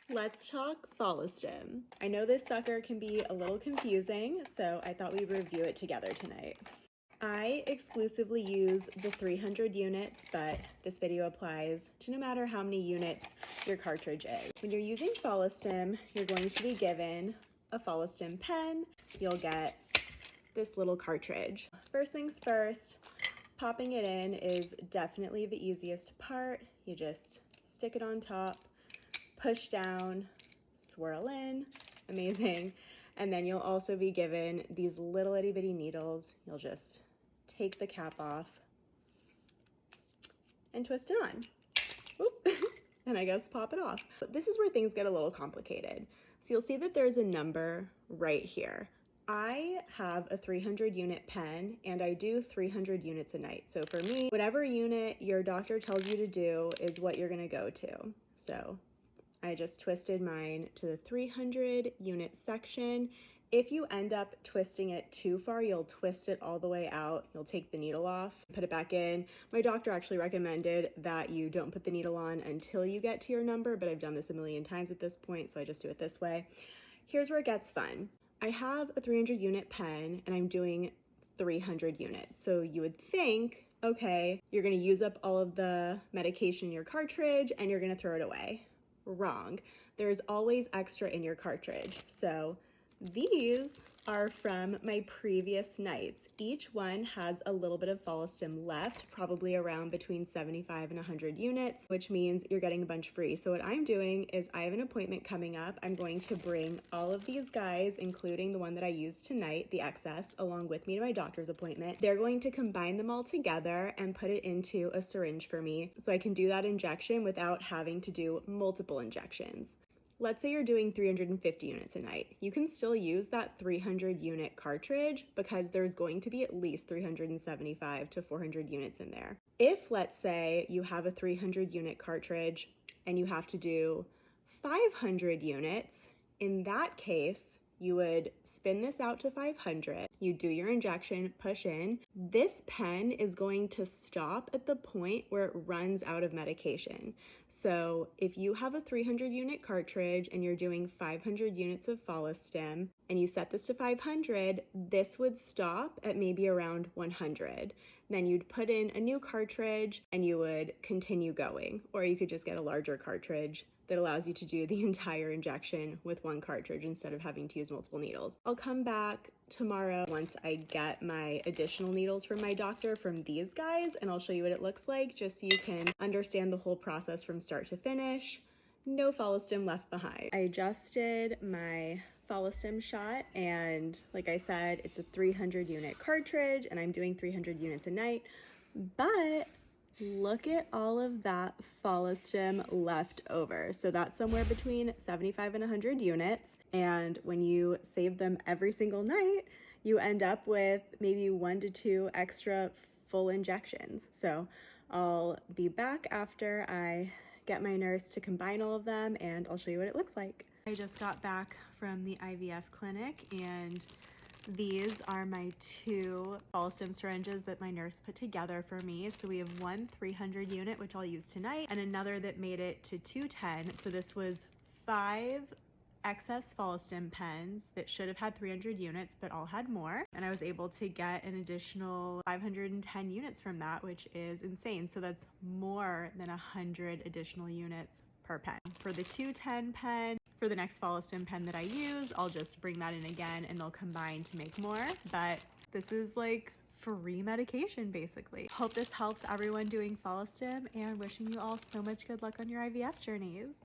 Let's talk Follistim. I know this sucker can be a little confusing, so I thought we'd review it together tonight. I exclusively use the 300 units, but this video applies to no matter how many units your cartridge is. When you're using Follistim, you're going to be given a Follistim pen. You'll get this little cartridge. First things first, popping it in is definitely the easiest part. You just stick it on top, push down, swirl in, amazing. And then you'll also be given these little itty bitty needles. You'll just take the cap off and twist it on. Oop. And I guess pop it off. But this is where things get a little complicated. So you'll see that there's a number right here. I have a 300 unit pen and I do 300 units a night. So for me, whatever unit your doctor tells you to do is what you're gonna go to. So I just twisted mine to the 300 unit section. If you end up twisting it too far, you'll twist it all the way out. You'll take the needle off, put it back in. My doctor actually recommended that you don't put the needle on until you get to your number, but I've done this a million times at this point, so I just do it this way. Here's where it gets fun. I have a 300 unit pen and I'm doing 300 units. So you would think, okay, you're gonna use up all of the medication in your cartridge and you're gonna throw it away. Wrong. There's always extra in your cartridge. So these are from my previous nights. Each one has a little bit of Follistim left, probably around between 75 and 100 units, which means you're getting a bunch free. So what I'm doing is I have an appointment coming up. I'm going to bring all of these guys, including the one that I used tonight, the excess, along with me to my doctor's appointment. They're going to combine them all together and put it into a syringe for me so I can do that injection without having to do multiple injections. Let's say you're doing 350 units a night. You can still use that 300 unit cartridge because there's going to be at least 375 to 400 units in there. If, let's say, you have a 300 unit cartridge and you have to do 500 units, in that case, you would spin this out to 500, you do your injection, push in. This pen is going to stop at the point where it runs out of medication. So if you have a 300 unit cartridge and you're doing 500 units of Follistim and you set this to 500, this would stop at maybe around 100. Then you'd put in a new cartridge and you would continue going. Or you could just get a larger cartridge that allows you to do the entire injection with one cartridge instead of having to use multiple needles. I'll come back tomorrow once I get my additional needles from my doctor from these guys, and I'll show you what it looks like just so you can understand the whole process from start to finish. No Follistim left behind. I adjusted my Follistim shot, and like I said, it's a 300 unit cartridge and I'm doing 300 units a night, but look at all of that Follistim left over. So that's somewhere between 75 and 100 units. And when you save them every single night, you end up with maybe 1 to 2 extra full injections. So I'll be back after I get my nurse to combine all of them and I'll show you what it looks like. I just got back from the IVF clinic and these are my 2 Follistim syringes that my nurse put together for me. So we have one 300 unit, which I'll use tonight, and another that made it to 210. So this was 5 excess Follistim pens that should have had 300 units, but all had more. And I was able to get an additional 510 units from that, which is insane. So that's more than 100 additional units per pen. For the 210 pen, for the next Follistim pen that I use, I'll just bring that in again and they'll combine to make more. But this is like free medication basically. Hope this helps everyone doing Follistim and wishing you all so much good luck on your IVF journeys.